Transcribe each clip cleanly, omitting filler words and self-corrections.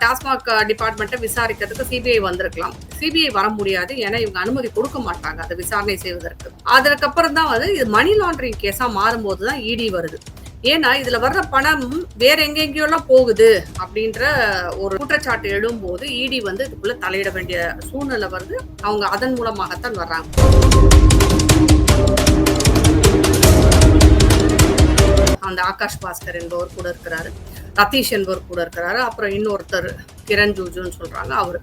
டாஸ்மாக் டிபார்ட்மெண்ட்டை விசாரிக்கிறதுக்கு சிபிஐ வந்திருக்கலாம். சிபிஐ வர முடியாது. ஏன்னா இவங்க அனுமதி கொடுக்க மாட்டாங்க அதை விசாரணை செய்வதற்கு. அதற்கப்புறம் தான் வந்து இது மணி லாண்டரிங் கேஸா மாறும்போது தான் இடி வருது. ஏன்னா இதுல வர்ற பணம் வேற எங்கெங்கயோலாம் போகுது அப்படின்ற ஒரு குற்றச்சாட்டு எழும்போது இடி வந்து இதுக்குள்ள தலையிட வேண்டிய சூழ்நிலை வருது. அவங்க அதன் மூலமாகத்தான் வர்றாங்க. அந்த ஆகாஷ் பாஸ்கர் என்பவர் கூட இருக்கிறாரு, ரதீஷ் என்பவர் கூட இருக்கிறாரு, அப்புறம் இன்னொருத்தர் கிரண் ஜூஜுன்னு சொல்றாங்க அவரு.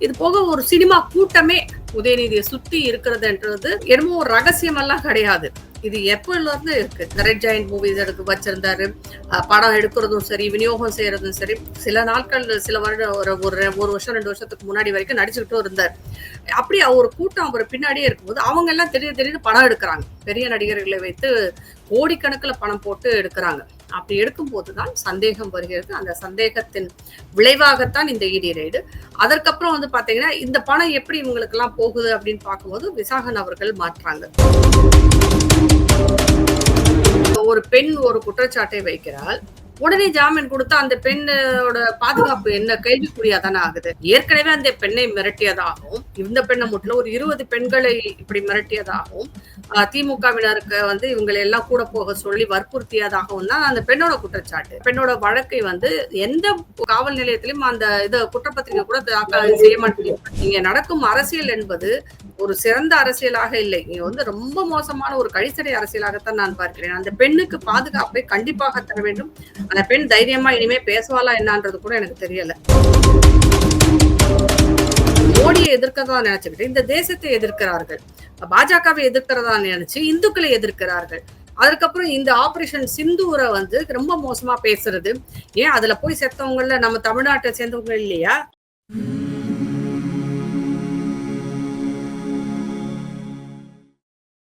இது போக ஒரு சினிமா கூட்டமே உதயநிதியை சுத்தி இருக்கிறதுன்றது என்னமோ ஒரு ரகசியம் எல்லாம் கிடையாது. இது எப்பல இருந்து இருக்கு. இந்த ரெட் ஜாயிண்ட் மூவிஸ் எடுத்து வச்சிருந்தாரு, படம் எடுக்கிறதும் சரி, விநியோகம் செய்யறதும் சரி, சில நாட்கள் சில வருடம் ஒரு வருஷம் 2 வருஷத்துக்கு முன்னாடி வரைக்கும் நடிச்சுக்கிட்டும் இருந்தார். அப்படி ஒரு கூட்டம் அவர் பின்னாடியே இருக்கும்போது அவங்க எல்லாம் திடீர்னு படம் எடுக்கிறாங்க. பெரிய நடிகர்களை வைத்து கோடிக்கணக்கில் பணம் போட்டு எடுக்கிறாங்க. அப்படி எடுக்கும் போதுதான் சந்தேகம் வருகிறது. அந்த சந்தேகத்தின் விளைவாகத்தான் இந்த இடி ரெய்டு. அதற்கப்புறம் வந்து பாத்தீங்கன்னா இந்த பணம் எப்படி இவங்களுக்கு எல்லாம் போகுது அப்படின்னு பார்க்கும்போது விசாகன் அவர்கள் மாற்றாங்க. ஒரு பெண் ஒரு குற்றச்சாட்டை வைக்கிறாள், உடனே ஜாமீன் கொடுத்தா அந்த பெண்ணோட பாதுகாப்பு என்ன கேள்விக்குறியா தானே ஆகுது. ஏற்கனவே அந்த பெண்ணை மிரட்டியதாகவும், இந்த பெண்ணை மட்டும் ஒரு 20 பெண்களை இப்படி மிரட்டியதாகவும், திமுகவினருக்கு வந்து இவங்களை எல்லாம் கூட போக சொல்லி வற்புறுத்தியதாகவும் தான் அந்த பெண்ணோட குற்றச்சாட்டு. பெண்ணோட வழக்கை வந்து எந்த காவல் நிலையத்திலும் அந்த இதை குற்றப்பத்திரிகை கூட தாக்கல் செய்ய மாட்டேங்க. இங்க நடக்கும் அரசியல் என்பது ஒரு சிறந்த அரசியலாக இல்லை. இங்க வந்து ரொம்ப மோசமான ஒரு கழிசடை அரசியலாகத்தான் நான் பார்க்கிறேன். அந்த பெண்ணுக்கு பாதுகாப்பை கண்டிப்பாக தர வேண்டும். அந்த பெண் தைரியமா இனிமே பேசுவாளா என்னன்றது கூட எனக்கு தெரியல. மோடியை எதிர்க்கறதா நினைச்சுக்கிட்டு இந்த தேசத்தை எதிர்க்கிறார்கள், பாஜகவை எதிர்க்கிறதா நினைச்சு இந்துக்களை எதிர்க்கிறார்கள். அதுக்கப்புறம் இந்த ஆபரேஷன் சிந்தூரை வந்து ரொம்ப மோசமா பேசுறது. ஏன் அதுல போய் செத்தவங்கள நம்ம தமிழ்நாட்டை சேர்ந்தவங்க இல்லையா?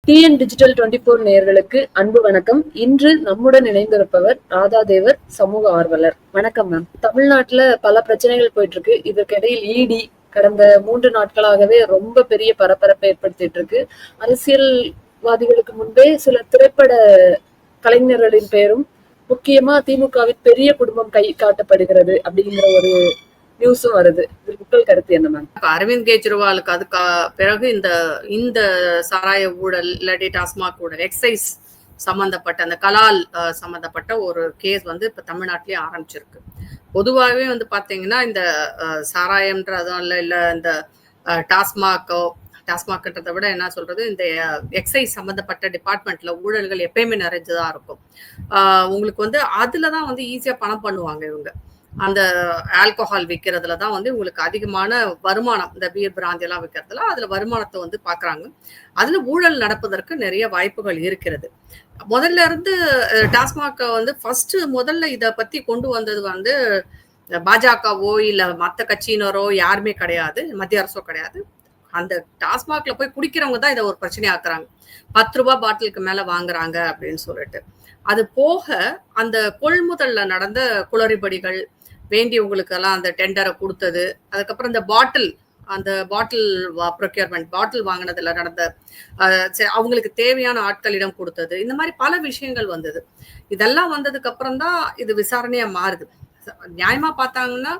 டிஎன் டிஜிட்டல் 24 நேயர்களுக்கு அன்பு வணக்கம். இன்று நம்முடன் இணைந்திருப்பவர் ராதாதேவர், சமூக ஆர்வலர். வணக்கம் மேம். தமிழ்நாட்டுல பல பிரச்சனைகள் போயிட்டு இருக்கு. இதற்கிடையில் இடி கடந்த 3 நாட்களாகவே ரொம்ப பெரிய பரபரப்பை ஏற்படுத்திட்டு இருக்கு. அரசியல்வாதிகளுக்கு முன்பே சில திரைப்பட கலைஞர்களின் பெயரும், முக்கியமா திமுகவின் பெரிய குடும்பம் கை காட்டப்படுகிறது அப்படிங்கிற ஒரு நியூஸும் வருது. மக்கள் கருத்து என்ன மேம்? அரவிந்த் கெஜ்ரிவாலுக்கு அதுக்கு பிறகு இந்த சாராய ஊழல் இல்லாட்டி டாஸ்மாக் ஊழல், எக்ஸைஸ் சம்பந்தப்பட்ட அந்த கலால் சம்பந்தப்பட்ட ஒரு கேஸ் வந்து இப்ப தமிழ்நாட்டிலேயே ஆரம்பிச்சிருக்கு. பொதுவாகவே வந்து பாத்தீங்கன்னா இந்த சாராயம்ன்றதும் இல்ல இந்த டாஸ்மாக்ன்றதை விட என்ன சொல்றது, இந்த எக்ஸைஸ் சம்பந்தப்பட்ட டிபார்ட்மெண்ட்ல ஊழல்கள் எப்பயுமே நிறைஞ்சுதான் இருக்கும். உங்களுக்கு வந்து அதுலதான் வந்து ஈஸியா பணம் பண்ணுவாங்க இவங்க. அந்த ஆல்கஹால் விற்கிறதுல தான் வந்து உங்களுக்கு அதிகமான வருமானம், இந்த பீர் பிராந்தி எல்லாம் விற்கிறதுல அதுல வருமானத்தை வந்து பாக்குறாங்க. அதுல ஊழல் நடப்பதற்கு நிறைய வாய்ப்புகள் இருக்கிறது. முதல்ல இருந்து டாஸ்மாக் வந்து முதல்ல இதை பத்தி கொண்டு வந்தது வந்து பாஜகவோ இல்ல மத்த கட்சியினரோ யாருமே கிடையாது, மத்திய அரசோ கிடையாது. அந்த டாஸ்மாக்ல போய் குடிக்கிறவங்க தான் இதை ஒரு பிரச்சனையா ஆக்குறாங்க. 10 ரூபாய் பாட்டிலுக்கு மேல வாங்குறாங்க அப்படின்னு சொல்லிட்டு. அது போக அந்த கொள்முதல்ல நடந்த குளறுபடிகள், வேண்டியவங்களுக்கு எல்லாம் அந்த டெண்டரை கொடுத்தது, அதுக்கப்புறம் இந்த பாட்டில் ப்ரொக்யூர்மெண்ட், பாட்டில் வாங்கினதுல நடந்த அவங்களுக்கு தேவையான ஆட்களிடம் கொடுத்தது, இந்த மாதிரி பல விஷயங்கள் வந்தது. இதெல்லாம் வந்ததுக்கு அப்புறம் தான் இது விசாரணையா மாறுது. நியாயமா பார்த்தாங்கன்னா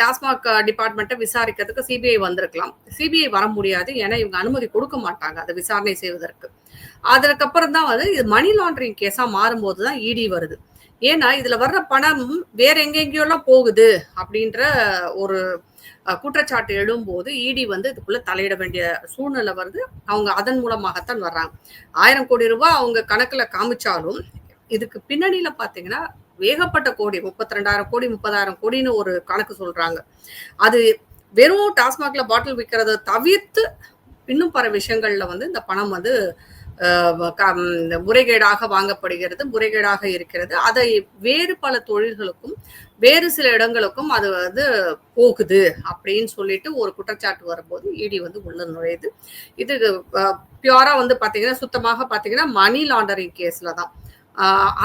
டாஸ்மாக் டிபார்ட்மெண்ட்டை விசாரிக்கிறதுக்கு சிபிஐ வந்திருக்கலாம். சிபிஐ வர முடியாது. ஏன்னா இவங்க அனுமதி கொடுக்க மாட்டாங்க அதை விசாரணை செய்வதற்கு. அதற்கப்புறம் தான் வந்து இது மணி லாண்டரிங் கேஸா மாறும்போதுதான் இடி வருது. ஏன்னா இதுல வர்ற பணம் வேற எங்கெங்கயோலாம் போகுது அப்படின்ற ஒரு குற்றச்சாட்டு எழும்போது இடி வந்து இதுக்குள்ள தலையிட வேண்டிய சூழ்நிலை வருது. அவங்க அதன் மூலமாகத்தான் வர்றாங்க. 1000 கோடி ரூபாய் அவங்க கணக்குல காமிச்சாலும் இதுக்கு பின்னணியில பாத்தீங்கன்னா ஏகப்பட்ட கோடி, 32,000 கோடி 30,000 கோடின்னு ஒரு கணக்கு சொல்றாங்க. அது வெறும் டாஸ்மாக்ல பாட்டில் விற்கிறத தவிர்த்து இன்னும் பல விஷயங்கள்ல வந்து இந்த பணம் வந்து முறைகேடாக வாங்கப்படுகிறது, முறைகேடாக இருக்கிறது. அதை வேறு பல தொழில்களுக்கும் வேறு சில இடங்களுக்கும் அது வந்து போகுது அப்படின்னு சொல்லிட்டு ஒரு குற்றச்சாட்டு வரும்போது இடி வந்து உள்ள நுழையுது. இது பியூரா வந்து பாத்தீங்கன்னா சுத்தமாக பாத்தீங்கன்னா மணி லாண்டரிங் கேஸ்ல தான்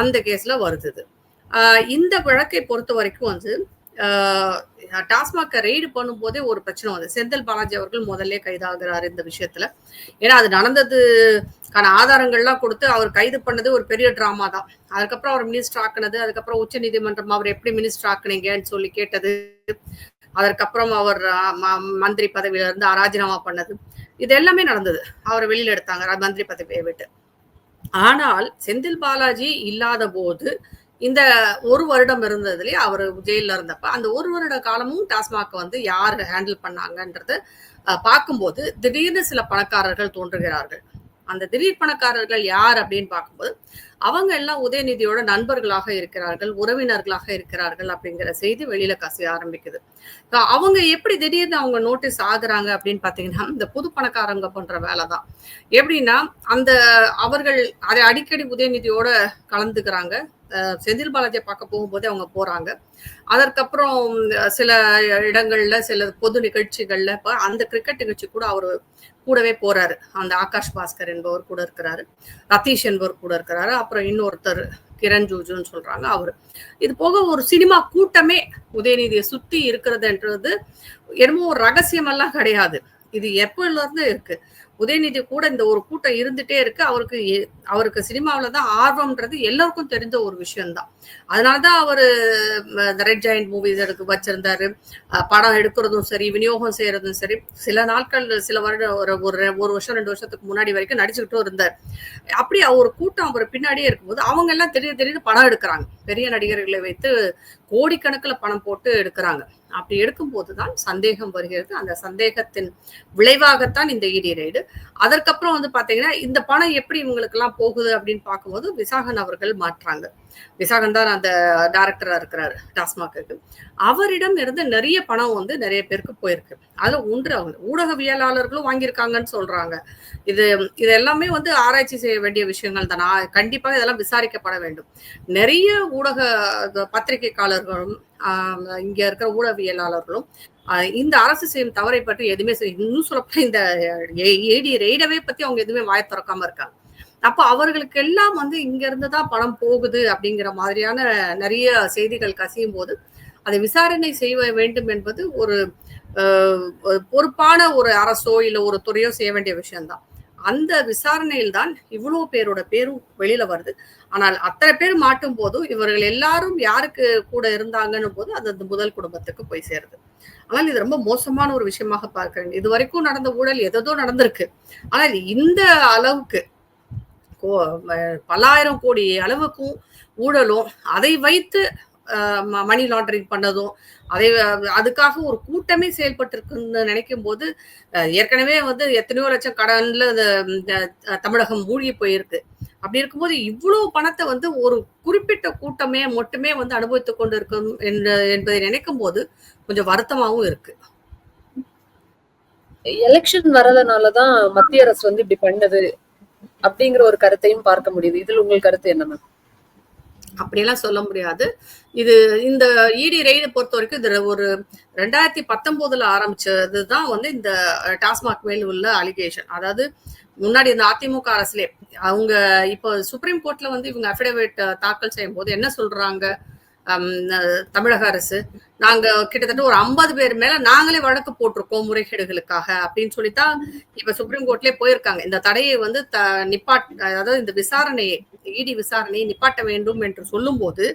அந்த கேஸ்ல வருது. இந்த வழக்கை பொறுத்த வரைக்கும் வந்து டாஸ்மாக ரெய்டு பண்ணும்போதே ஒரு பிரச்சனை வந்து செந்தில் பாலாஜி அவர்கள் முதல்ல கைதாகிறார் இந்த விஷயத்துல. ஏன்னா அது நடந்ததுக்கான ஆதாரங்கள்லாம் கொடுத்து அவர் கைது பண்ணது ஒரு பெரிய டிராமா தான். அதுக்கப்புறம் அவர் மினிஸ்டர் ஆக்குனது, அதுக்கப்புறம் உச்ச நீதிமன்றம் அவர் எப்படி மினிஸ்டர் ஆக்குனீங்கன்னு சொல்லி கேட்டது, அதற்கப்புறம் அவர் மந்திரி பதவியில இருந்து ராஜினாமா பண்ணது, இது எல்லாமே நடந்தது. அவரை வெளியில எடுத்தாங்க மந்திரி பதவியை விட்டு. ஆனால் செந்தில் பாலாஜி இல்லாத போது இந்த ஒரு வருடம் இருந்ததுலயே அவர் ஜெயில இருந்தப்ப அந்த ஒரு வருட காலமும் டாஸ்மாக் வந்து யார் ஹேண்டில் பண்ணாங்கன்றது பார்க்கும்போது திடீர்னு சில பணக்காரர்கள் தோன்றுகிறார்கள். அந்த திடீர் பணக்காரர்கள் யார் அப்படின்னு பார்க்கும்போது அவங்க எல்லாம் உதயநிதியோட நண்பர்களாக இருக்கிறார்கள், உறவினர்களாக இருக்கிறார்கள் அப்படிங்கிற செய்தி வெளியில கசிய ஆரம்பிக்குது. அவங்க எப்படி திடீர்னு அவங்க நோட்டீஸ் ஆகுறாங்க அப்படின்னு பாத்தீங்கன்னா இந்த புது பணக்காரங்க பண்ற வேலைதான். எப்படின்னா அந்த அவர்கள் அதை அடிக்கடி உதயநிதியோட கலந்துக்கிறாங்க. செந்தில் பாலாஜியை பார்க்க போகும்போதே அவங்க போறாங்க. அதற்கப்புறம் சில இடங்கள்ல சில பொது நிகழ்ச்சிகள்ல அந்த கிரிக்கெட் நிகழ்ச்சி கூட அவரு கூடவே போறாரு. அந்த ஆகாஷ் பாஸ்கர் என்பவர் கூட இருக்கிறாரு, ரதீஷ் என்பவர் கூட இருக்கிறாரு, அப்புறம் இன்னொருத்தர் கிரண் ஜூஜுன்னு சொல்றாங்க அவரு. இது போக ஒரு சினிமா கூட்டமே உதயநிதியை சுத்தி இருக்கிறதுன்றது என்னமோ ஒரு ரகசியம் எல்லாம் கிடையாது. இது எப்பல இருந்து இருக்கு. உதயநிதி கூட இந்த ஒரு கூட்டம் இருந்துட்டே இருக்கு. அவருக்கு சினிமாவிலதான் ஆர்வம்ன்றது எல்லாருக்கும் தெரிஞ்ச ஒரு விஷயம்தான். அதனாலதான் அவரு ரெட் ஜாயிண்ட் மூவிஸ் எடுக்க வச்சிருந்தாரு. படம் எடுக்கிறதும் சரி, விநியோகம் செய்யறதும் சரி, சில நாட்கள் சில வருடம் ஒரு வருஷம் 2 வருஷத்துக்கு முன்னாடி வரைக்கும் நடிச்சுக்கிட்டும் இருந்தார். அப்படி ஒரு கூட்டம் அவர் பின்னாடியே இருக்கும்போது அவங்க எல்லாம் திடீர்னு படம் எடுக்கிறாங்க. பெரிய நடிகர்களை வைத்து கோடிக்கணக்கில் பணம் போட்டு எடுக்கிறாங்க. அப்படி எடுக்கும் போதுதான் சந்தேகம் வருகிறது. அந்த சந்தேகத்தின் விளைவாகத்தான் இந்த இடி ரெய்டு. அதற்கப்புறம் வந்து பாத்தீங்கன்னா இந்த பணம் எப்படி இவங்களுக்கு எல்லாம் போகுது அப்படின்னு பார்க்கும்போது விசாகன் அவர்கள் மாற்றாங்க. விசாகன் தான் அந்த டைரக்டரா இருக்கிறாரு டாஸ்மாக்கு. அவரிடம் இருந்து நிறைய பணம் வந்து நிறைய பேருக்கு போயிருக்கு. அதுல ஒன்று அவங்க ஊடகவியலாளர்களும் வாங்கியிருக்காங்கன்னு சொல்றாங்க. இது எல்லாமே வந்து ஆராய்ச்சி செய்ய வேண்டிய விஷயங்கள் தான். கண்டிப்பாக இதெல்லாம் விசாரிக்கப்பட வேண்டும். நிறைய ஊடக பத்திரிகைக்காரர்களும் இங்க இருக்கிற ஊடகவியலாளர்களும் இந்த அரசு செய்யும் தவறை பற்றி எதுவுமே இன்னும் சொல்லப்போனா இந்த ஏடி ரெய்டவே பத்தி அவங்க எதுவுமே வாய திறக்காம இருக்காங்க. அப்ப அவர்களுக்கு எல்லாம் வந்து இங்க இருந்துதான் பணம் போகுது அப்படிங்கிற மாதிரியான நிறைய செய்திகள் கசியும் போது அதை விசாரணை செய்ய வேண்டும் என்பது ஒரு பொறுப்பான ஒரு அரசோ இல்ல ஒரு துறையோ செய்ய வேண்டிய விஷயம்தான். அந்த விசாரணையில் தான் இவ்வளவு பேரோட பேரும் வெளியில வருது. ஆனால் அத்தனை பேர் மாட்டும் போதும் இவர்கள் எல்லாரும் யாருக்கு கூட இருந்தாங்கன்னு போது அது அந்த முதல் குடும்பத்துக்கு போய் சேருது. ஆனால் இது ரொம்ப மோசமான ஒரு விஷயமாக பார்க்கிறேன். இது வரைக்கும் நடந்த ஊழல் எதோ நடந்திருக்கு. ஆனால் இந்த அளவுக்கு பல்லாயிரம் கோடி அளவுக்கும் ஊழலும் அதை வைத்து மணி லாண்டரிங் பண்ணதும் அதுக்காக ஒரு கூட்டமே செயல்பட்டு இருக்குன்னு நினைக்கும் போது ஏற்கனவே வந்து எத்தனையோ லட்சம் கடன்ல தமிழகம் மூழ்கி போயிருக்கு. அப்படி இருக்கும்போது இவ்வளவு பணத்தை வந்து ஒரு குறிப்பிட்ட கூட்டமே மட்டுமே வந்து அனுபவித்துக் கொண்டு இருக்கும் என்பதை நினைக்கும் போது கொஞ்சம் வருத்தமாவும் இருக்கு. எலெக்ஷன் வரதுனாலதான் மத்திய அரசு வந்து இப்படி பண்ணது அப்படிங்கிற ஒரு கருத்தையும் பார்க்க முடியுது. இதுல உங்கள் கருத்து என்ன மேம்? அப்படியெல்லாம் சொல்ல முடியாது. இது இந்த இடி ரெய்டு பொறுத்த வரைக்கும் இது ஒரு 2019 ஆரம்பிச்சதுதான் வந்து இந்த டாஸ்மாக் மேல் உள்ள அலிகேஷன். அதாவது முன்னாடி இந்த அதிமுக அரசுலே அவங்க இப்போ சுப்ரீம் கோர்ட்ல வந்து இவங்க அபிடவிட் தாக்கல் செய்யும் போது என்ன சொல்றாங்க, தமிழக அரசு நாங்க கிட்டத்தட்ட ஒரு 50 பேர் மேல நாங்களே வழக்கு போட்டிருக்கோம் முறைகேடுகளுக்காக அப்படின்னு சொல்லித்தான் இப்ப சுப்ரீம் கோர்ட்லயே போயிருக்காங்க. இந்த தடையை வந்து அதாவது இந்த விசாரணையை இடி விசாரணையை நிப்பாட்ட வேண்டும் என்று சொல்லும் போது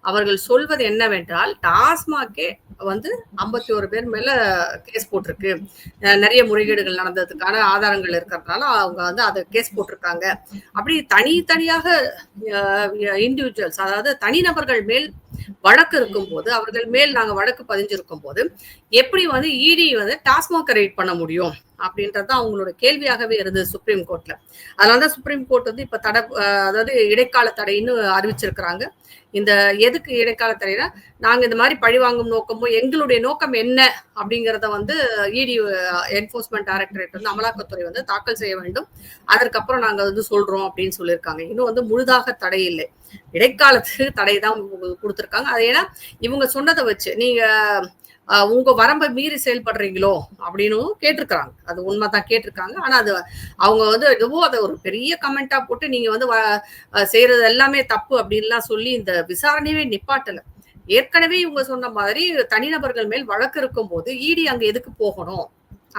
அவர்கள் சொல்வது என்னவென்றால் டாஸ்மாகே வந்து 51 பேர் மேல கேஸ் போட்டிருக்கு, நிறைய முறைகேடுகள் நடந்ததுக்கான ஆதாரங்கள் இருக்கிறதுனால அவங்க வந்து அதை கேஸ் போட்டிருக்காங்க. அப்படி தனித்தனியாக இண்டிவிஜுவல்ஸ் அதாவது தனிநபர்கள் மேல் வழக்கு இருக்கும் போது அவர்கள் மேல் நாங்க வழக்கு பதிஞ்சிருக்கும் போது எப்படி வந்து இடி வந்து டாஸ்மாக் ரெய்ட் பண்ண முடியும் அப்படின்றது அவங்களோட கேள்வியாகவே இருந்தது சுப்ரீம் கோர்ட்ல. அதனாலதான் சுப்ரீம் கோர்ட் வந்து இப்ப அதாவது இடைக்கால தடைன்னு அறிவிச்சிருக்கிறாங்க. இந்த எதுக்கு இடைக்கால தடைனா நாங்க இந்த மாதிரி பழிவாங்கும் நோக்கமோ எங்களுடைய நோக்கம் என்ன அப்படிங்கிறத வந்து இடி என்போர்ஸ்மெண்ட் டைரக்டரேட் வந்து அமலாக்கத்துறை வந்து தாக்கல் செய்ய வேண்டும். அதற்கப்புறம் நாங்க வந்து சொல்றோம் அப்படின்னு சொல்லியிருக்காங்க. இன்னும் வந்து முழுதாக தடை இல்லை, இடைக்காலத்துக்கு தடை தான் கொடுத்திருக்காங்க. அது ஏன்னா இவங்க சொன்னதை வச்சு நீங்க உங்க வரம்பை மீறி செயல்படுறீங்களோ அப்படின்னு கேட்டிருக்காங்க. அது உண்மைதான் கேட்டிருக்காங்க. ஆனா அது அவங்க வந்து எதுவோ அதை ஒரு பெரிய கமெண்டா போட்டு நீங்க வந்து செய்யறது எல்லாமே தப்பு அப்படின்லாம் சொல்லி இந்த விசாரணையே நிப்பாட்டல. ஏற்கனவே இவங்க சொன்ன மாதிரி தனிநபர்கள் மேல் வழக்கு இருக்கும் போது இடி அங்க எதுக்கு போகணும்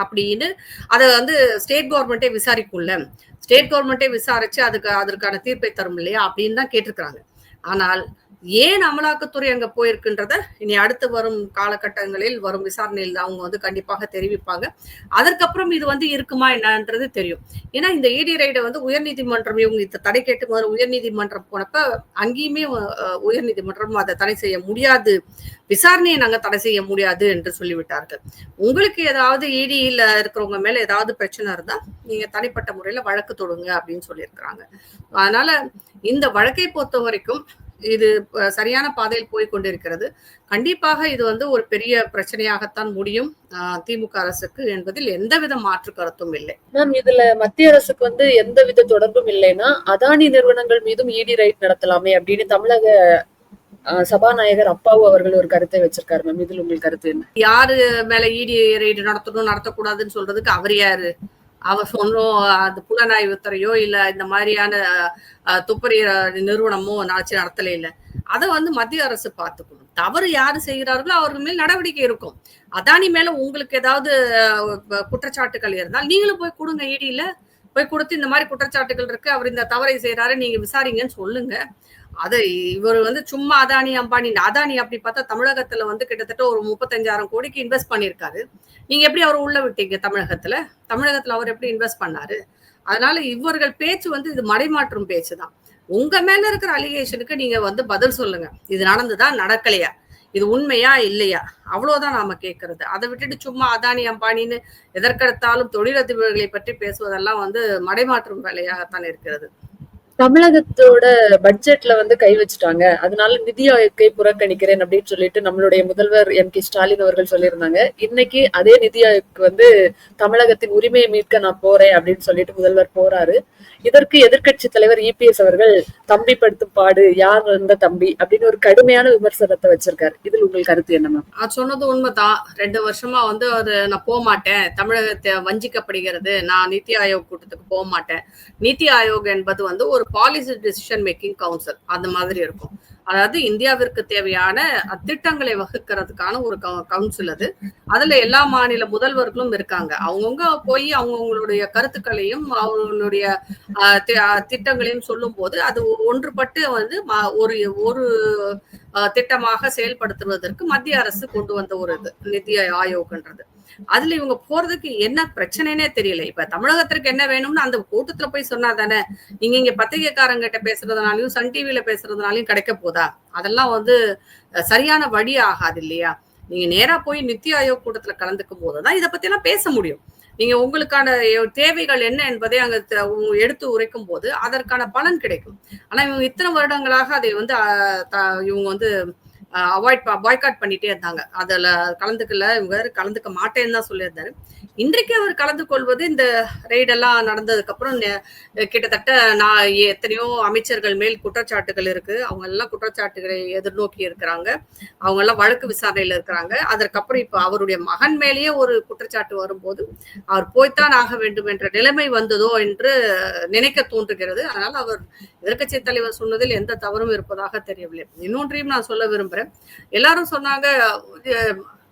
அப்படின்னு அதை வந்து ஸ்டேட் கவர்மெண்டே விசாரிக்கும்ல. ஸ்டேட் கவர்மெண்டே விசாரிச்சு அதற்கான தீர்ப்பை தரும் இல்லையா அப்படின்னு தான் கேட்டிருக்கிறாங்க. ஆனால் ஏன் அமலாக்கத்துறை அங்க போயிருக்குன்றத இனி அடுத்து வரும் காலகட்டங்களில் வரும் விசாரணையில் அவங்க வந்து கண்டிப்பாக தெரிவிப்பாங்க. அதற்கப்புறம் இது வந்து இருக்குமா என்னன்றது தெரியும். ஏன்னா இந்த இடி ரைடை வந்து உயர்நீதிமன்றம் இவங்க தடை கேட்டு முதல்ல உயர்நீதிமன்றம் போனப்ப அங்கேயுமே உயர்நீதிமன்றம் அதை தடை செய்ய முடியாது, விசாரணையை நாங்க தடை செய்ய முடியாது என்று சொல்லிவிட்டார்கள். உங்களுக்கு ஏதாவது இடியில இருக்கிறவங்க மேல ஏதாவது பிரச்சனை இருந்தா நீங்க தனிப்பட்ட முறையில வழக்கு தொடுங்க அப்படின்னு சொல்லியிருக்கிறாங்க. அதனால இந்த வழக்கை பொறுத்த வரைக்கும் இது சரியான பாதையில் போய் கொண்டிருக்கிறது. கண்டிப்பாக இது வந்து ஒரு பெரிய பிரச்சனையாகத்தான் முடியும் திமுக அரசுக்கு என்பதில் எந்தவித மாற்று கருத்தும் இல்லை. மேம், இதுல மத்திய அரசுக்கு வந்து எந்தவித தொடர்பும் இல்லைன்னா அதானி நிறுவனங்கள் மீதும் இடி ரைட் நடத்தலாமே அப்படின்னு தமிழக சபாநாயகர் அப்பாவு அவர்கள் ஒரு கருத்தை வச்சிருக்காரு மேம். இதுல உங்களுக்கு கருத்து என்ன? யாரு மேல இடி ரைடு நடத்தணும் நடத்தக்கூடாதுன்னு சொல்றதுக்கு அவர் யாரு? அவர் சொன்னோம் அது புலனாய்வுத்துறையோ இல்ல இந்த மாதிரியான துப்பறிய நிறுவனமோ நாச்சு நடத்தல இல்ல. அதை வந்து மத்திய அரசு பார்த்துக்கணும். தவறு யாரு செய்கிறார்களோ அவர்கள் மேல் நடவடிக்கை இருக்கும். அதானி மேல உங்களுக்கு ஏதாவது குற்றச்சாட்டுகள் இருந்தால் நீங்களும் போய் கொடுங்க, இடியில போய் கொடுத்து இந்த மாதிரி குற்றச்சாட்டுகள் இருக்கு, அவர் இந்த தவறை செய்யறாரு, நீங்க விசாரிங்கன்னு சொல்லுங்க. அது இவர் வந்து சும்மா அதானி அம்பானி அதானி அப்படி பார்த்தா தமிழகத்துல வந்து கிட்டத்தட்ட ஒரு 35,000 கோடிக்கு இன்வெஸ்ட் பண்ணியிருக்காரு. நீங்க எப்படி அவர் உள்ள விட்டீங்க? தமிழகத்துல அவர் எப்படி இன்வெஸ்ட் பண்ணாரு? அதனால இவர்கள் பேச்சு வந்து இது மடைமாற்றும் பேச்சுதான். உங்க மேல இருக்கிற அலிகேஷனுக்கு நீங்க வந்து பதில் சொல்லுங்க. இது நடந்துதா நடக்கலையா, இது உண்மையா இல்லையா, அவ்வளவுதான் நாம கேட்கறது. அதை விட்டுட்டு சும்மா அதானி அம்பானின்னு எதற்கெடுத்தாலும் தொழிலதிபர்களை பற்றி பேசுவதெல்லாம் வந்து மடைமாற்றும் வேலையாகத்தான் இருக்கிறது. தமிழகத்தோட பட்ஜெட்ல வந்து கை வச்சுட்டாங்க, அதனால நிதி ஆயோக்கை புறக்கணிக்கிறேன் அப்படின்னு சொல்லிட்டு நம்மளுடைய முதல்வர் M.K. ஸ்டாலின் அவர்கள் சொல்லியிருந்தாங்க. இன்னைக்கு அதே நிதி ஆயோக்கு வந்து தமிழகத்தின் உரிமையை மீட்க நான் போறேன் அப்படின்னு சொல்லிட்டு முதல்வர் போறாரு. இதற்கு எதிர்க்கட்சி தலைவர் EPS அவர்கள் தம்பி படுத்தும் பாடு யார் வந்த தம்பி அப்படின்னு ஒரு கடுமையான விமர்சனத்தை வச்சிருக்காரு. இதில் உங்களுக்கு கருத்து என்ன மேம்? அது சொன்னது உண்மைதான். 2 வருஷமா வந்து அது நான் போக மாட்டேன், தமிழகத்தை வஞ்சிக்கப்படுகிறது, நான் நித்தி ஆயோக் கூட்டத்துக்கு போக மாட்டேன். நித்தி ஆயோக் என்பது வந்து ஒரு பாலிசி டிசிஷன் மேக்கிங் கவுன்சில் அந்த மாதிரி இருக்கும். அதாவது இந்தியாவிற்கு தேவையான திட்டங்களை வகுக்கிறதுக்கான ஒரு கவுன்சில் அது. அதுல எல்லா மாநில முதல்வர்களும் இருக்காங்க. அவங்கவுங்க போய் அவங்கவுங்களுடைய கருத்துக்களையும் அவங்களுடைய திட்டங்களையும் சொல்லும் போது அது ஒன்றுபட்டு வந்து ஒரு ஒரு திட்டமாக செயல்படுத்துவதற்கு மத்திய அரசு கொண்டு வந்த ஒரு இது நிதி ஆயோக்ன்றது. அதுல இவங்க போறதுக்கு என்ன பிரச்சனைனே தெரியல. இப்ப தமிழகத்திற்கு என்ன வேணும்னு அந்த கூட்டத்துல போய் சொன்னா தானே. நீங்க இங்க பத்திரிகைக்காரங்க கிட்ட பேசுறதுனாலையும் சன் டிவில பேசுறதுனாலையும் கிடைக்க போதா? அதெல்லாம் வந்து சரியான வழி ஆகாது இல்லையா? நீங்க நேரா போய் நித்தி ஆயோக் கூட்டத்துல கலந்துக்கும் போதுதான் இதை பத்தி எல்லாம் பேச முடியும். நீங்க உங்களுக்கான தேவைகள் என்ன என்பதை அங்க எடுத்து உரைக்கும் போது அதற்கான பலன் கிடைக்கும். ஆனா இவங்க இத்தனை வருடங்களாக அதை வந்து இவங்க வந்து பாய்காட் பண்ணிட்டே இருந்தாங்க. அதுல இவங்க கலந்துக்க மாட்டேன்னு தான் சொல்லியிருந்தாரு. இன்றைக்கு அவர் கலந்து கொள்வது இந்த ரெய்டெல்லாம் நடந்ததுக்கு அப்புறம் கிட்டத்தட்ட நான் எத்தனையோ அமைச்சர்கள் மேல் குற்றச்சாட்டுகள் இருக்கு. அவங்க எல்லாம் குற்றச்சாட்டுகளை எதிர்நோக்கி இருக்கிறாங்க. அவங்க எல்லாம் வழக்கு விசாரணையில இருக்கிறாங்க. அதற்கப்புறம் இப்ப அவருடைய மகன் மேலேயே ஒரு குற்றச்சாட்டு வரும்போது அவர் போய்த்தான் ஆக வேண்டும் என்ற நிலைமை வந்ததோ என்று நினைக்க தோன்றுகிறது. அதனால அவர் எதிர்க்கட்சி தலைவர் சொன்னதில் எந்த தவறும் இருப்பதாக தெரியவில்லை. இன்னொன்றையும் நான் சொல்ல விரும்புறேன். எல்லாரும் சொன்னாங்க,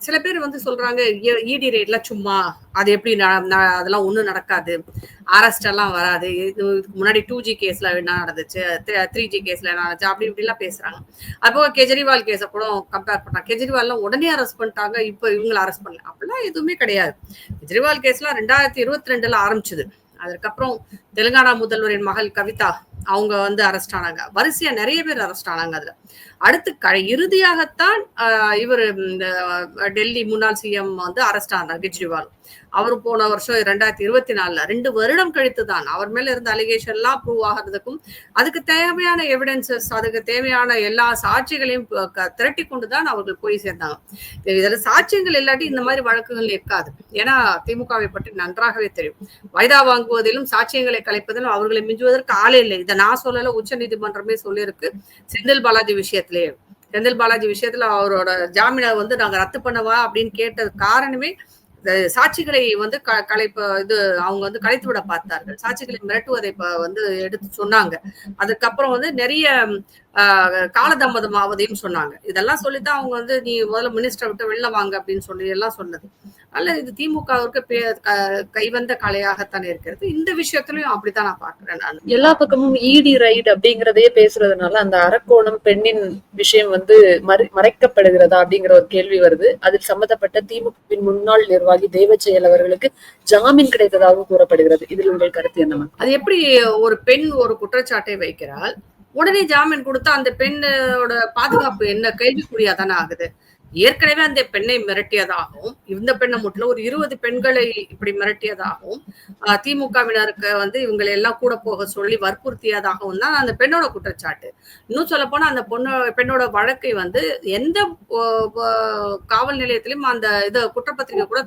சில பேர் வந்து சொல்றாங்க இடி ரேட்லாம் சும்மா, அது எப்படி அதெல்லாம் ஒண்ணும் நடக்காது, அரெஸ்ட் எல்லாம் வராது, இதுக்கு முன்னாடி 2G கேஸ்ல என்ன நடந்துச்சு, 3G கேஸ்ல என்ன நடந்துச்சு, அப்படி இப்படி எல்லாம் பேசுறாங்க. அப்போ கெஜ்ரிவால் கேஸ கூட கம்பேர் பண்ணாங்க. கெஜ்ரிவால் உடனே அரெஸ்ட் பண்ணிட்டாங்க, இப்ப இவங்களை அரெஸ்ட் பண்ணல, அப்படிலாம் எதுவுமே கிடையாது. கெஜ்ரிவால் கேஸ்லாம் 2022 ஆரம்பிச்சது. அதற்கப்புறம் தெலுங்கானா முதல்வரின் மகள் கவிதா அவங்க வந்து அரெஸ்ட் ஆனாங்க. வரிசையா நிறைய பேர் அரெஸ்ட் ஆனாங்க. அதுல அடுத்து இறுதியாகத்தான் இவர் இந்த டெல்லி முன்னாள் சிஎம் வந்து அரெஸ்ட் ஆனார் கெஜ்ரிவால். அவரு போன வருஷம் 2024 2 வருடம் கழித்துதான் அவர் மேல இருந்த அலிகேஷன் எல்லாம் ப்ரூவ் ஆகிறதுக்கும் அதுக்கு தேவையான எவிடன்சஸ், அதுக்கு தேவையான எல்லா சாட்சிகளையும் திரட்டி கொண்டுதான் அவர்கள் போய் சேர்ந்தாங்க. இதுல சாட்சியங்கள் இல்லாட்டி இந்த மாதிரி வழக்குகள் இருக்காது. ஏன்னா திமுகவை பற்றி நன்றாகவே தெரியும். வாய்தா வாங்குவதிலும் சாட்சியங்களை கலைப்பதிலும் அவர்களை மிஞ்சுவதற்கு ஆளே இல்லை. இதை நான் சொல்லல, உச்ச நீதிமன்றமே சொல்லியிருக்கு. செந்தில் பாலாஜி விஷயத்துல அவரோட ஜாமீனை வந்து நாங்க ரத்து பண்ணவா அப்படின்னு கேட்டது காரணமே சாட்சிகளை வந்து அவங்க வந்து கலைத்து விட பார்த்தார்கள். சாட்சிகளை மிரட்டுவதை வந்து எடுத்து சொன்னாங்க. அதுக்கப்புறம் வந்து நிறைய காலதாமதமாவதையும் சொன்னாங்க. இதெல்லாம் சொல்லித்தான் அவங்க வந்து நீ முதல்ல மினிஸ்டரை விட்டு வெளில வாங்க அப்படின்னு சொல்லி எல்லாம் சொன்னது. அல்ல இது திமுகவிற்கு கைவந்த கலையாகத்தான் இருக்கிறது. இந்த விஷயத்திலையும் அப்படித்தான் நான் பாக்குறேன். நான் எல்லா பக்கமும் இடி ரைட் அப்படிங்கறதையே பேசுறதுனால அந்த அரக்கோணம் பெண்ணின் விஷயம் வந்து மறைக்கப்படுகிறதா அப்படிங்கிற ஒரு கேள்வி வருது. அதில் சம்பந்தப்பட்ட திமுகவின் முன்னாள் நிர்வாகி தேவச்செயல் அவர்களுக்கு ஜாமீன் கிடைத்ததாகவும் கூறப்படுகிறது. இதில் உங்கள் கருத்து என்ன? அது எப்படி ஒரு பெண் ஒரு குற்றச்சாட்டை வைக்கிறாள், உடனே ஜாமீன் கொடுத்தா அந்த பெண்ணோட பாதுகாப்பு என்ன கேள்விக்குறியா தானே ஆகுது? ஏற்கனவே அந்த பெண்ணை மிரட்டியதாகவும், இந்த பெண்ணை மட்டும் ஒரு 20 பெண்களை இப்படி மிரட்டியதாகவும், திமுகவினருக்கு வந்து இவங்களை எல்லாம் கூட போக சொல்லி வற்புறுத்தியதாகவும் தான் அந்த பெண்ணோட குற்றச்சாட்டு. இன்னும் சொல்ல போனா அந்த பெண்ணோட வழக்கை வந்து எந்த காவல் நிலையத்திலும் அந்த இது குற்றப்பத்திரிகை கூட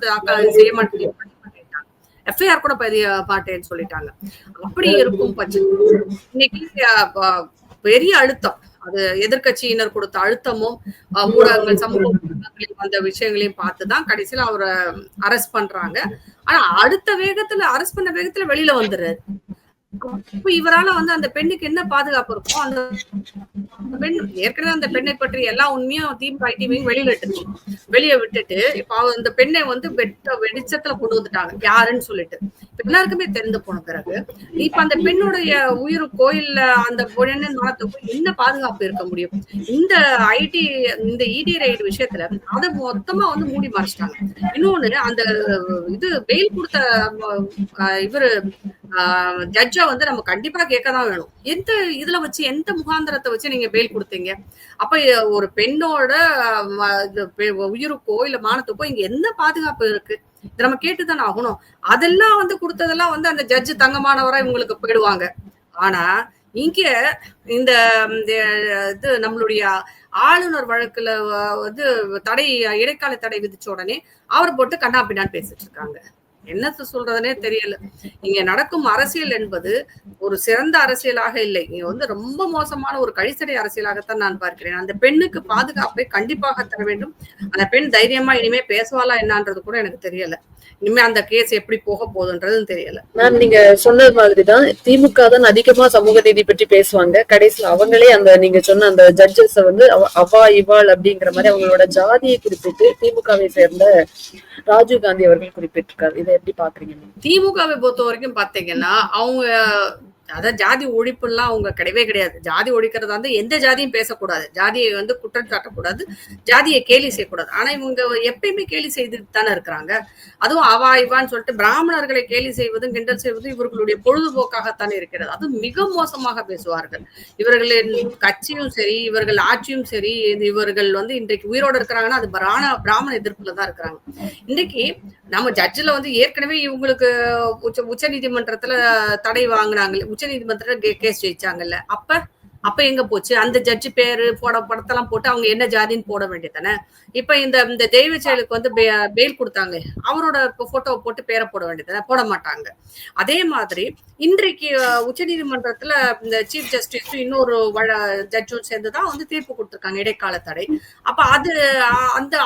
செய்ய மாட்டேங்க, எஃப்ஐஆர் கூட பதிய மாட்டேன்னு சொல்லிட்டாங்க. அப்படி இருக்கும் பட்சத்தில் இன்னைக்கு பெரிய அழுத்தம், அது எதிர்கட்சியினர் கொடுத்த அழுத்தமும் ஊடகங்கள் சமூக ஊடகங்களில் வந்த விஷயங்களையும் பார்த்துதான் கடைசியில அவரை அரெஸ்ட் பண்றாங்க. ஆனா அடுத்த வேகத்துல அரெஸ்ட் பண்ண வேகத்துல வெளியில வந்துடுறாரு. இப்ப இவரால வந்து அந்த பெண்ணுக்கு என்ன பாதுகாப்பு இருக்கும்? அந்த பெண் ஏற்கனவே அந்த பெண்ணை பற்றி எல்லா உண்மையும் திமுக ஐடிவியும் வெளியே விட்டுட்டு இப்ப அந்த பெண்ணை வந்து வெளிச்சத்துல கொண்டு வந்துட்டாங்க யாருன்னு சொல்லிட்டு எல்லாருக்குமே தெரிந்து போன பிறகு இப்ப அந்த பெண்ணுடைய உயிர் கோயில்ல அந்த பொண்ணு நாளத்துக்கும் என்ன பாதுகாப்பு இருக்க முடியும்? இந்த இடி ரைடு விஷயத்துல அதை மொத்தமா வந்து மூடி மறைச்சிட்டாங்க. இன்னொன்னு அந்த இது பெயில் கொடுத்த இவரு ஜட்ஜ வந்து நம்ம கண்டிப்பா கேட்கதான் வேணும். எந்த இதுல வச்சு எந்த முகாந்திரத்தை வச்சு நீங்க பெயில் கொடுத்தீங்க? அப்ப ஒரு பெண்ணோட உயிருக்கோ இல்ல மானத்துக்கோ இங்க என்ன பாதுகாப்பு இருக்கு? இதை நம்ம கேட்டுதானே ஆகணும். அதெல்லாம் வந்து கொடுத்ததெல்லாம் வந்து அந்த ஜட்ஜு தங்கமானவரா இவங்களுக்கு போயிடுவாங்க. ஆனா இங்க இந்த இது நம்மளுடைய ஆளுநர் வழக்குல வந்து இடைக்கால தடை விதிச்ச உடனே அவர் போட்டு கண்ணா பின்னான்னு பேசிட்டு இருக்காங்க. என்னத்த சொல்றதுனே தெரியல. இங்க நடக்கும் அரசியல் என்பது ஒரு சிறந்த அரசியலாக இல்லை. இங்க வந்து ரொம்ப மோசமான ஒரு கழிசடை அரசியலாகத்தான் நான் பார்க்கிறேன். அந்த பெண்ணுக்கு பாதுகாப்பை கண்டிப்பாக தர வேண்டும். அந்த பெண் தைரியமா இனிமே பேசுவாளா என்னன்றது கூட எனக்கு தெரியல. இனிமே அந்த கேஸ் எப்படி போக போகுதுன்றதும் தெரியல. மேம், நீங்க சொன்னது மாதிரிதான் திமுக தான் அதிகமா சமூக நீதி பற்றி பேசுவாங்க. கடைசியில் அவங்களே அந்த நீங்க சொன்ன அந்த ஜட்ஜஸ் வந்து அவா இவாள் அப்படிங்கிற மாதிரி அவங்களோட ஜாதியை குறிப்பிட்டு திமுகவை சேர்ந்த ராஜீவ் காந்தி அவர்கள் குறிப்பிட்டிருக்காரு. இதை எப்படி பாக்குறீங்க? திமுகவை பொறுத்த வரைக்கும் பாத்தீங்கன்னா அவங்க அதான் ஜாதி ஒழிப்பு எல்லாம் அவங்க கிடையவே கிடையாது. ஜாதி ஒழிக்கிறதா வந்து எந்த ஜாதியும் பேசக்கூடாது, ஜாதியை வந்து குற்றம் சாட்டக்கூடாது, ஜாதியை கேலி செய்யக்கூடாது. ஆனா இவங்க எப்பயுமே கேலி செய்துட்டு தானே இருக்கிறாங்க. அதுவும் அவா இவான்னு சொல்லிட்டு பிராமணர்களை கேலி செய்வதும் கிண்டல் செய்வதும் இவர்களுடைய பொழுதுபோக்காகத்தானே இருக்கிறது. அது மிக மோசமாக பேசுவார்கள். இவர்களின் கட்சியும் சரி, இவர்கள் ஆட்சியும் சரி, இவர்கள் வந்து இன்றைக்கு உயிரோடு இருக்கிறாங்கன்னா அது பிராமண எதிர்ப்புலதான் இருக்கிறாங்க. இன்னைக்கு நம்ம ஜட்ஜில வந்து ஏற்கனவே இவங்களுக்கு உச்ச நீதிமன்றத்துல தடை வாங்கினாங்க, உச்ச நீதிமன்றத்துல கேஸ் ஜெயிச்சாங்கல்ல. அப்ப எங்க போச்சு? அந்த ஜட்ஜி பேரு படத்தெல்லாம் போட்டு அவங்க என்ன ஜாதின்னு போட வேண்டியதானே. இப்ப இந்த தெய்வ செயலுக்கு வந்து பெயில் கொடுத்தாங்க, அவரோட போட்டோவை போட்டு பேரை போட வேண்டியதானே. போட மாட்டாங்க. அதே மாதிரி இன்றைக்கு உச்ச நீதிமன்றத்துல இந்த சீஃப் ஜஸ்டிஸ் இன்னொரு ஜட்ஜும் சேர்ந்துதான் வந்து தீர்ப்பு கொடுத்திருக்காங்க இடைக்கால தடை. அப்ப அது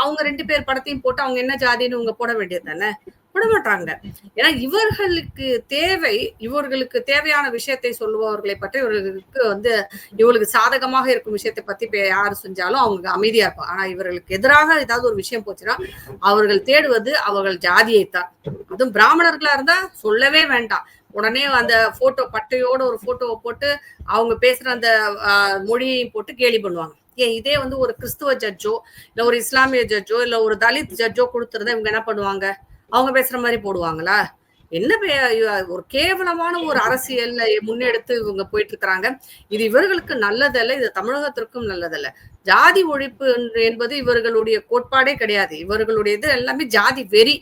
அவங்க 2 பேர் படத்தையும் போட்டு அவங்க என்ன ஜாதின்னு இவங்க போட வேண்டியது தானே. போட மாட்டாங்க. ஏன்னா இவர்களுக்கு தேவையான விஷயத்தை சொல்லுபவர்களை பற்றி இவர்களுக்கு வந்து இவங்களுக்கு சாதகமாக இருக்கும் விஷயத்தை பத்தி யாரு செஞ்சாலும் அவங்க அமைதியா இருப்பாங்க. ஆனா இவர்களுக்கு எதிராக ஏதாவது ஒரு விஷயம் போச்சுன்னா அவர்கள் தேடுவது அவர்கள் ஜாதியைத்தான். அதுவும் பிராமணர்களா இருந்தா சொல்லவே வேண்டாம். உடனே அந்த போட்டோ பட்டையோட ஒரு போட்டோவை போட்டு அவங்க பேசுற அந்த மொழியையும் போட்டு கேலி பண்ணுவாங்க. இதே வந்து ஒரு கிறிஸ்துவ ஜட்ஜோ இல்ல ஒரு இஸ்லாமிய ஜட்ஜோ இல்ல ஒரு தலித் ஜட்ஜோ கொடுத்துருந்தா இவங்க என்ன பண்ணுவாங்க? அவங்க பேசுற மாதிரி போடுவாங்களா? என்ன ஒரு கேவலமான ஒரு அரசியல் முன்னெடுத்து இவங்க போயிட்டு இருக்கிறாங்க. இது இவர்களுக்கு நல்லதல்ல, இது தமிழகத்திற்கும் நல்லதல்ல. ஜாதி ஒழிப்பு என்பது இவர்களுடைய கோட்பாடே கிடையாது. இவர்களுடைய இது எல்லாமே ஜாதி வெறி.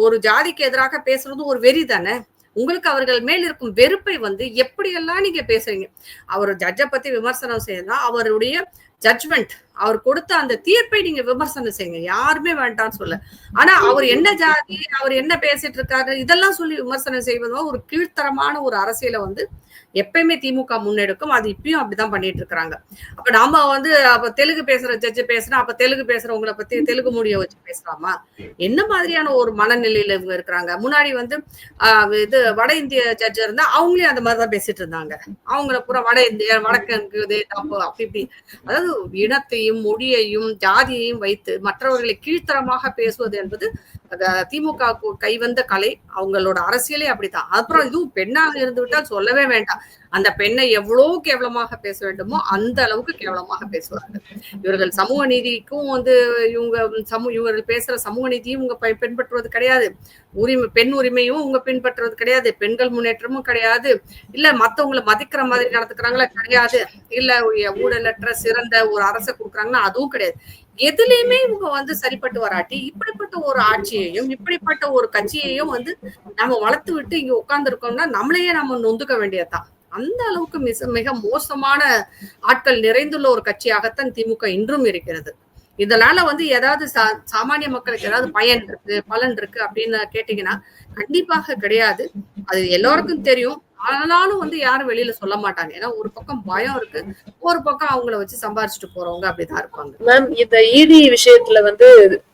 ஒரு ஜாதிக்கு எதிராக பேசுறது ஒரு வெறி தானே. உங்களுக்கு அவர்கள் மேல் இருக்கும் வெறுப்பை வந்து எப்படியெல்லாம் நீங்க பேசுறீங்க? அவர் ஜட்ஜை பத்தி விமர்சனம் செய்யலாம், அவருடைய ஜட்ஜ்மெண்ட் அவர் கொடுத்த அந்த தீர்ப்பை நீங்க விமர்சனம் செய்யுங்க, யாருமே வேண்டாம்னு சொல்ல. ஆனா அவர் என்ன ஜாதி, அவர் என்ன பேசிட்டு இருக்காரு, இதெல்லாம் சொல்லி விமர்சனம் செய்வதும் ஒரு கீழ்த்தரமான ஒரு அரசியலை வந்து எப்பயுமே திமுக முன்னெடுக்கும். அது இப்பயும் அப்படிதான் பண்ணிட்டு இருக்காங்க. அப்ப நாம வந்து அப்ப தெலுங்கு பேசுற ஜட்ஜ் பேசுனா அப்ப தெலுங்கு பேசுறவங்கள பத்தி தெலுங்கு மொழியை வச்சு பேசலாமா? என்ன மாதிரியான ஒரு மனநிலையில இவங்க இருக்கிறாங்க? முன்னாடி வந்து இது வட இந்திய ஜட்ஜ் இருந்தா அவங்களே அந்த மாதிரிதான் பேசிட்டு இருந்தாங்க. அவங்கள பூரா வட இந்திய வடக்கு தப்பு அப்படி இப்படி, அதாவது இனத்தையும் மொழியையும் ஜாதியையும் வைத்து மற்றவர்களை கீழ்த்தரமாக பேசுவது என்பது திமுக கைவந்த கலை. அவங்களோட அரசியலே அப்படித்தான். அப்புறம் இதுவும் பெண்ணாக இருந்து விட்டால் சொல்லவே வேண்டாம். அந்த பெண்ணை எவ்வளவு கேவலமாக பேச வேண்டுமோ அந்த அளவுக்கு கேவலமாக பேசுவார்கள். இவர்கள் சமூக நீதிக்கும் வந்து இவர்கள் பேசுற சமூக நீதியும் இவங்க பின்பற்றுவது கிடையாது. பெண் உரிமையும் இவங்க பின்பற்றுவது கிடையாது. பெண்கள் முன்னேற்றமும் கிடையாது. இல்ல மத்தவங்களை மதிக்கிற மாதிரி நடத்துக்கிறாங்களா கிடையாது. இல்ல ஊழலற்ற சிறந்த ஒரு அரசை கொடுக்குறாங்கன்னா அதுவும் கிடையாது. எதுலயுமே இவங்க வந்து சரிப்பட்டு வராட்டி இப்படிப்பட்ட ஒரு ஆட்சியையும் இப்படிப்பட்ட ஒரு கட்சியையும் வந்து நம்ம வளர்த்து விட்டு இங்க உட்கார்ந்து இருக்கோம்னா நம்மளையே நம்ம நொந்துக்க வேண்டியதுதான். அந்த அளவுக்கு மிக மோசமான ஆட்கள் நிறைந்துள்ள ஒரு கட்சியாகத்தான் திமுக இன்றும் இருக்கிறது. இதனால வந்து ஏதாவது சாமானிய மக்களுக்கு ஏதாவது பயன் இருக்கு பலன் இருக்கு அப்படின்னு கேட்டீங்கன்னா கண்டிப்பாக கிடையாது. அது எல்லாருக்கும் தெரியும். ஆனாலும் வந்து யாரும் வெளியில சொல்ல மாட்டாங்க. ஏன்னா ஒரு பக்கம் பயம் இருக்கு, ஒரு பக்கம் அவங்கள வச்சு சம்பாரிச்சுட்டு போறவங்க அப்படிதான் இருப்பாங்க. மேம், இந்த இடி விஷயத்துல வந்து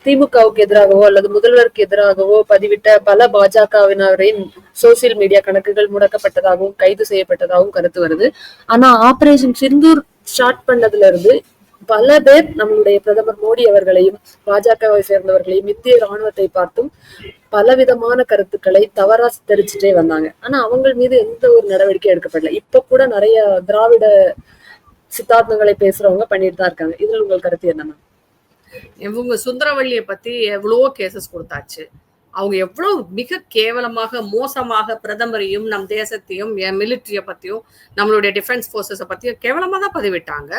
திமுகவுக்கு எதிராகவோ அல்லது முதல்வருக்கு எதிராகவோ பதிவிட்ட பல பாஜகவினரின் சோசியல் மீடியா கணக்குகள் முடக்கப்பட்டதாகவும் கைது செய்யப்பட்டதாகவும் கருத்து வருது. ஆனா ஆபரேஷன் சிந்தூர் ஸ்டார்ட் பண்ணதுல இருந்து பல பேர் நம்மளுடைய பிரதமர் மோடி அவர்களையும் பாஜகவை சேர்ந்தவர்களையும் இந்திய ராணுவத்தை பார்த்தும் பலவிதமான கருத்துக்களை தவறா தெரிச்சுட்டே வந்தாங்க. ஆனா அவங்க மீது எந்த ஒரு நடவடிக்கை எடுக்கப்படல. இப்ப கூட நிறைய திராவிட சித்தாந்தங்களை பேசுறவங்க பண்ணிட்டு தான் இருக்காங்க. இதுல உங்கள் கருத்து என்ன? இவங்க சுந்தரவள்ளியை பத்தி எவ்வளவோ கேசஸ் கொடுத்தாச்சு. அவங்க எவ்வளவு மிக கேவலமாக மோசமாக பிரதமரையும் நம் தேசத்தையும் மிலிட்டரிய பத்தியும் நம்மளுடைய டிஃபென்ஸ் போர்சஸ பத்தியும் கேவலமா தான் பதிவிட்டாங்க.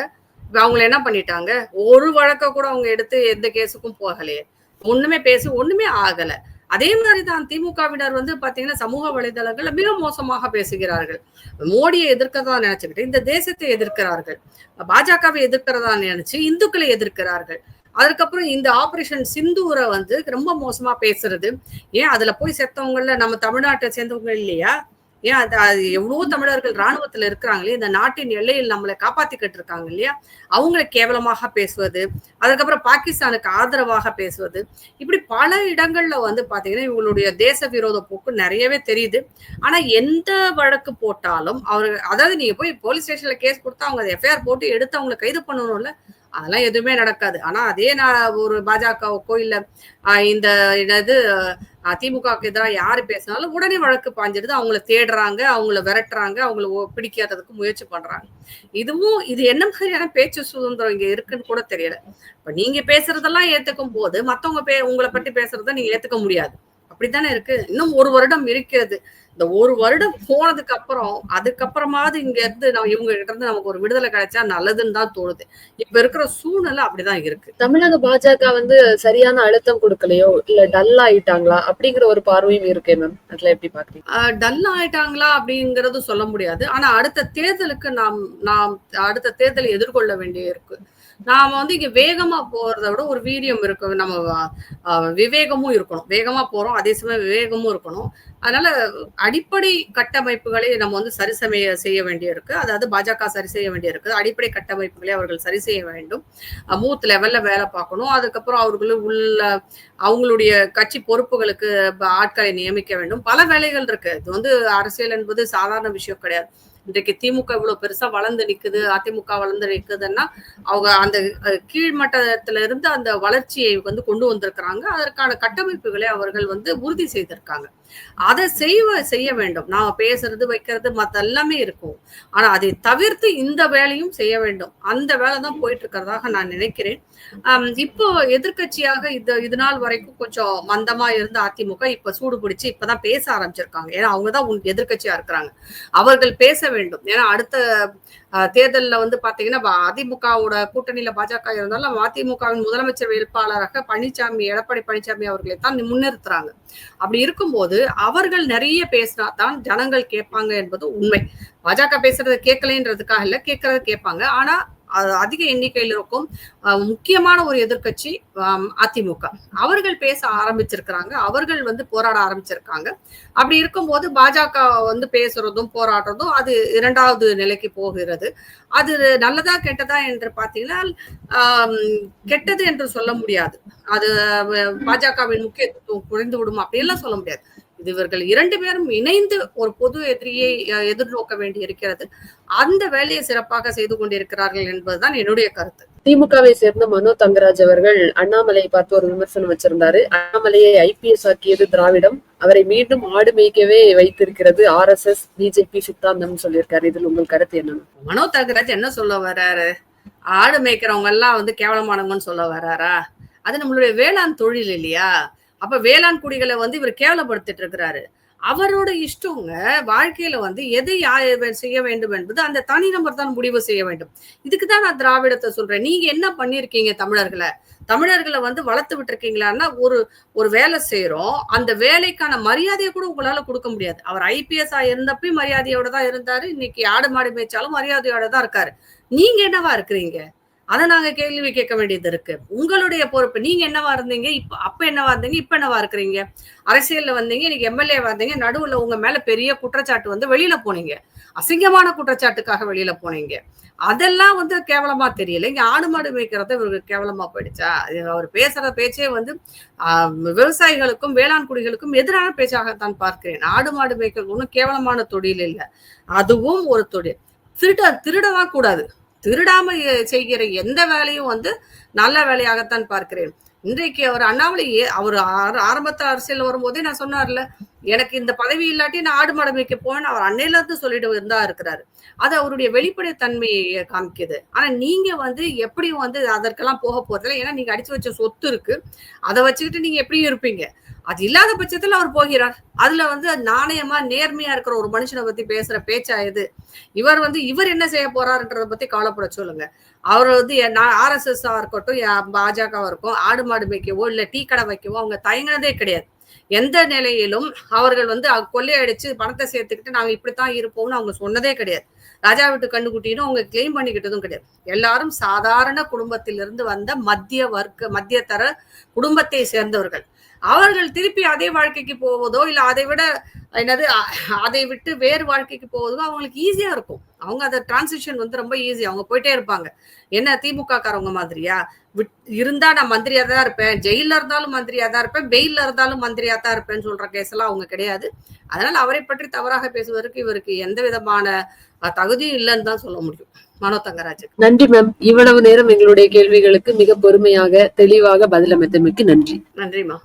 அவங்கள என்ன பண்ணிட்டாங்க? ஒரு வழக்க கூட அவங்க எடுத்து எந்த கேஸுக்கும் போகலையே. ஒண்ணுமே பேசி ஒண்ணுமே ஆகல. அதே மாதிரிதான் திமுகவினர் வந்து பாத்தீங்கன்னா சமூக வலைதளங்கள்ல மிக மோசமாக பேசுகிறார்கள். மோடியை எதிர்க்கதான் நினைச்சுக்கிட்டு இந்த தேசத்தை எதிர்க்கிறார்கள். பாஜகவை எதிர்க்கிறதா நினைச்சு இந்துக்களை எதிர்க்கிறார்கள். அதுக்கப்புறம் இந்த ஆபரேஷன் சிந்தூரை வந்து ரொம்ப மோசமா பேசுறது. ஏன் அதுல போய் செத்தவங்கல நம்ம தமிழ்நாட்டை சேர்ந்தவங்க இல்லையா? ஏன் அது எவ்வளவோ தமிழர்கள் ராணுவத்துல இருக்கிறாங்களே, இந்த நாட்டின் எல்லையில் நம்மளை காப்பாத்திக்கிட்டு இருக்காங்க இல்லையா? அவங்களை கேவலமாக பேசுவது, அதுக்கப்புறம் பாகிஸ்தானுக்கு ஆதரவாக பேசுவது, இப்படி பல இடங்கள்ல வந்து பாத்தீங்கன்னா இவங்களுடைய தேச விரோத போக்கு நிறையவே தெரியுது. ஆனா எந்த வழக்கு போட்டாலும் அதாவது நீங்க போய் போலீஸ் ஸ்டேஷன்ல கேஸ் கொடுத்தா அவங்க எஃப்ஐஆர் போட்டு எடுத்து அவங்களை கைது பண்ணணும்ல, அதெல்லாம் எதுவுமே நடக்காது. ஆனா அதே ஒரு பாஜகவுக்கோ இல்ல இந்த என்னது திமுகவுக்கு எதிராக யாரு பேசினாலும் உடனே வழக்கு பாஞ்சிடுது. அவங்கள தேடுறாங்க, அவங்கள விரட்டுறாங்க, அவங்கள பிடிக்கிறதுக்கு முயற்சி பண்றாங்க. இது என்ன மாதிரியான பேச்சு சுதந்திரம் இங்க இருக்குன்னு கூட தெரியல. இப்ப நீங்க பேசுறதெல்லாம் ஏத்துக்கும் போது மத்தவங்க உங்களை பத்தி பேசுறத நீங்க ஏத்துக்க முடியாது. அப்படித்தானே இருக்கு. இன்னும் 1 வருடம் இருக்கிறது. இந்த 1 வருடம் போனதுக்கு அப்புறம் அதுக்கப்புறமாவது இங்க இருந்து இவங்க கிட்ட இருந்து நமக்கு ஒரு விடுதலை கிடைச்சா நல்லதுன்னு தான் தோணுது. இப்ப இருக்கிற சூழ்நிலை அப்படிதான் இருக்கு. தமிழக பாஜக வந்து சரியான அழுத்தம் கொடுக்கலையோ இல்ல டல் ஆயிட்டாங்களா அப்படிங்கிற ஒரு பார்வையும் இருக்கே மேம். அதுல எப்படி பாக்குறீங்க? டல் ஆயிட்டாங்களா அப்படிங்கறது சொல்ல முடியாது. ஆனா அடுத்த தேர்தலுக்கு நாம் அடுத்த தேர்தலை எதிர்கொள்ள வேண்டிய இருக்கு. நாம வந்து இங்க வேகமா போறதை விட ஒரு வீரியம் இருக்கு. நம்ம விவேகமும் இருக்கணும். வேகமா போறோம், அதே சமயம் விவேகமும் இருக்கணும். அதனால அடிப்படை கட்டமைப்புகளை நம்ம வந்து சரி செய்ய வேண்டிய இருக்கு. அதாவது பாஜக சரி செய்ய வேண்டிய இருக்கு. அடிப்படை கட்டமைப்புகளை அவர்கள் சரி செய்ய வேண்டும். பூத் லெவல்ல வேலை பார்க்கணும். அதுக்கப்புறம் அவங்களுடைய கட்சி பொறுப்புகளுக்கு ஆட்களை நியமிக்க வேண்டும். பல வேலைகள் இருக்கு. இது வந்து அரசியல் என்பது சாதாரண விஷயம் கிடையாது. இன்றைக்கு திமுக இவ்வளவு பெருசா வளர்ந்து நிக்குது, அதிமுக வளர்ந்து நிக்குதுன்னா அவங்க அந்த கீழ்மட்டத்துல இருந்து அந்த வளர்ச்சியை வந்து கொண்டு வந்திருக்கிறாங்க. அதற்கான கட்டமைப்புகளை அவர்கள் வந்து உறுதி செய்திருக்காங்க. அதை செய்ய வேண்டும். நாம பேசுறது வைக்கிறது மத்த எல்லாமே இருக்கும். ஆனா அதை தவிர்த்து இந்த வேலையும் செய்ய வேண்டும். அந்த வேலை தான் போயிட்டு இருக்கிறதாக நான் நினைக்கிறேன். இப்போ எதிர்கட்சியாக இது நாள் வரைக்கும் கொஞ்சம் மந்தமா இருந்த அதிமுக இப்ப சூடு பிடிச்சு இப்பதான் பேச ஆரம்பிச்சிருக்காங்க. ஏன்னா அவங்கதான் எதிர்கட்சியா இருக்கிறாங்க. அவர்கள் பேச வேண்டும். ஏன்னா அடுத்த தேர்தல்ல வந்து பாத்தீங்கன்னா அதிமுகவோட கூட்டணியில பாஜக இருந்தாலும் அதிமுகவின் முதலமைச்சர் வேட்பாளராக எடப்பாடி பழனிசாமி அவர்களை தான் முன்னிறுத்துறாங்க. அப்படி இருக்கும்போது அவர்கள் நிறைய பேசினா தான் ஜனங்கள் கேட்பாங்க என்பது உண்மை. பாஜக பேசுறதை கேட்கலைன்றதுக்காக இல்ல, கேட்கறத கேட்பாங்க. ஆனா அதிக எண்ணிக்கையில் இருக்கும் முக்கியமான ஒரு எதிர்க்கட்சி அதிமுக. அவர்கள் பேச ஆரம்பிச்சிருக்கிறாங்க, அவர்கள் வந்து போராட ஆரம்பிச்சிருக்காங்க. அப்படி இருக்கும்போது பாஜக வந்து பேசுறதும் போராடுறதும் அது இரண்டாவது நிலைக்கு போகிறது. அது நல்லதா கெட்டதா என்று பார்த்தீங்கன்னா கெட்டது என்று சொல்ல முடியாது. அது பாஜகவின் முக்கியத்துவம் குறைந்து விடும் அப்படியெல்லாம் சொல்ல முடியாது. இது இவர்கள் 2 பேரும் இணைந்து ஒரு பொது எதிரியை எதிர்நோக்க வேண்டி இருக்கிறது. அந்த வேலையை சிறப்பாக செய்து கொண்டிருக்கிறார்கள் என்பதுதான் என்னுடைய கருத்து. திமுகவை சேர்ந்த மனோ தங்கராஜ் அவர்கள் அண்ணாமலையை பார்த்து ஒரு விமர்சனம் வச்சிருந்தாரு. அண்ணாமலையை ஐபிஎஸ் ஆக்கியது திராவிடம், அவரை மீண்டும் ஆடு மேய்க்கவே வைத்திருக்கிறது RSS பிஜேபி சித்தாந்தம் சொல்லியிருக்காரு. இதுல உங்கள் கருத்து என்ன? மனோ தங்கராஜ் என்ன சொல்ல வர்றாரு? ஆடு மேய்க்கிறவங்க எல்லாம் வந்து கேவலமானவங்கன்னு சொல்ல வர்றாரா? அது நம்மளுடைய வேளாண் தொழில் இல்லையா? அப்ப வேளாண் குடிகளை வந்து இவர் கேவலப்படுத்திட்டு இருக்கிறாரு. அவரோட இஷ்டங்க. வாழ்க்கையில வந்து எதை செய்ய வேண்டும் என்பது அந்த தனிநபர் தான் முடிவு செய்ய வேண்டும். இதுக்குதான் நான் திராவிடத்தை சொல்றேன். நீங்க என்ன பண்ணிருக்கீங்க தமிழர்களை வந்து வளர்த்து விட்டுருக்கீங்களான்னா ஒரு வேலை செய்யறோம், அந்த வேலைக்கான மரியாதையை கூட உங்களால கொடுக்க முடியாது. அவர் ஐபிஎஸ் இருந்தப்ப மரியாதையோட தான் இருந்தாரு. இன்னைக்கு ஆடு மாடு மேய்ச்சாலும் மரியாதையோட தான் இருக்காரு. நீங்க என்னவா இருக்கிறீங்க? அதை நாங்க கேள்வி கேட்க வேண்டியது இருக்கு. உங்களுடைய பொறுப்பு. நீங்க என்னவா இருந்தீங்க, அப்ப என்னவா இருந்தீங்க, இப்ப என்னவா இருக்கிறீங்க? அரசியல்ல வந்தீங்க, இன்னைக்கு எம்எல்ஏ வந்தீங்க, நடுவுல உங்க மேல பெரிய குற்றச்சாட்டு வந்து வெளியில போனீங்க, அசிங்கமான குற்றச்சாட்டுக்காக வெளியில போனீங்க. அதெல்லாம் வந்து கேவலமா தெரியல. இங்க ஆடு மாடு மேய்க்கிறத இவருக்கு கேவலமா போயிடுச்சா? அவர் பேசுற பேச்சே வந்து விவசாயிகளுக்கும் வேளாண் குடிகளுக்கும் எதிரான பேச்சாகத்தான் பார்க்கிறேன். ஆடு மாடு மேய்க்கிறது ஒன்றும் கேவலமான தொழில் இல்லை, அதுவும் ஒரு தொழில். திருடதான் கூடாது. திருடாம செய்கிற எந்த வேலையும் வந்து நல்ல வேலையாகத்தான் பார்க்கிறேன். இன்றைக்கு அவர் அண்ணாமலை அவர் ஆரம்பத்தில் அரசியல் வரும்போதே நான் சொன்னார்ல, எனக்கு இந்த பதவி இல்லாட்டி நான் ஆடு மாடு மேய்க்க போவேன் அவர் அன்னையில இருந்து சொல்லிட்டு இருந்தா இருக்கிறாரு. அது அவருடைய வெளிப்படை தன்மையை காமிக்குது. ஆனா நீங்க வந்து எப்படியும் வந்து அதற்கெல்லாம் போக போறதில்ல. ஏன்னா நீங்க அடிச்சு வச்ச சொத்து இருக்கு, அதை வச்சுக்கிட்டு நீங்க எப்படியும் இருப்பீங்க. அது இல்லாத பட்சத்துல அவர் போகிறார். அதுல வந்து நாணயமா நேர்மையா இருக்கிற ஒரு மனுஷனை பத்தி பேசுற பேச்சா இது? இவர் என்ன செய்ய போறாருன்றத பத்தி கவலைப்பட சொல்லுங்க. அவர் வந்து RSS இருக்கட்டும், பாஜகவா இருக்கும், ஆடு மாடு மேய்க்கவோ இல்ல டீ கடை வைக்கவோ அவங்க தயங்கினதே கிடையாது. எந்த நிலையிலும் அவர்கள் வந்து கொள்ளையடிச்சு பணத்தை சேர்த்துக்கிட்டு நாங்க இப்படித்தான் இருப்போம்னு அவங்க சொன்னதே கிடையாது. ராஜா வீட்டு கண்டுகுட்டின்னு அவங்க கிளைம் பண்ணிக்கிட்டதும் கிடையாது. எல்லாரும் சாதாரண குடும்பத்திலிருந்து வந்த மத்திய தர குடும்பத்தை சேர்ந்தவர்கள். அவர்கள் திருப்பி அதே வாழ்க்கைக்கு போவதோ இல்ல அதை விட்டு வேறு வாழ்க்கைக்கு போவதோ அவங்களுக்கு ஈஸியா இருக்கும். அவங்க அந்த டிரான்சிஷன் வந்து ரொம்ப ஈஸி. அவங்க போயிட்டே இருப்பாங்க. என்ன திமுக காரவங்க மாதிரியா இருந்தா நான் மந்திரியா தான் இருப்பேன், ஜெயில இருந்தாலும் மந்திரியா தான் இருப்பேன், பெயில இருந்தாலும் மந்திரியா தான் இருப்பேன்னு சொல்ற கேஸ் எல்லாம் அவங்க கிடையாது. அதனால அவரை பற்றி தவறாக பேசுவதற்கு இவருக்கு எந்த விதமான தகுதியும் இல்லைன்னு தான் சொல்ல முடியும். மனோ தங்கராஜ். நன்றி மேம். இவ்வளவு நேரம் எங்களுடைய கேள்விகளுக்கு மிக பொறுமையாக தெளிவாக பதிலமைத்தமைக்கு நன்றி. நன்றிமா.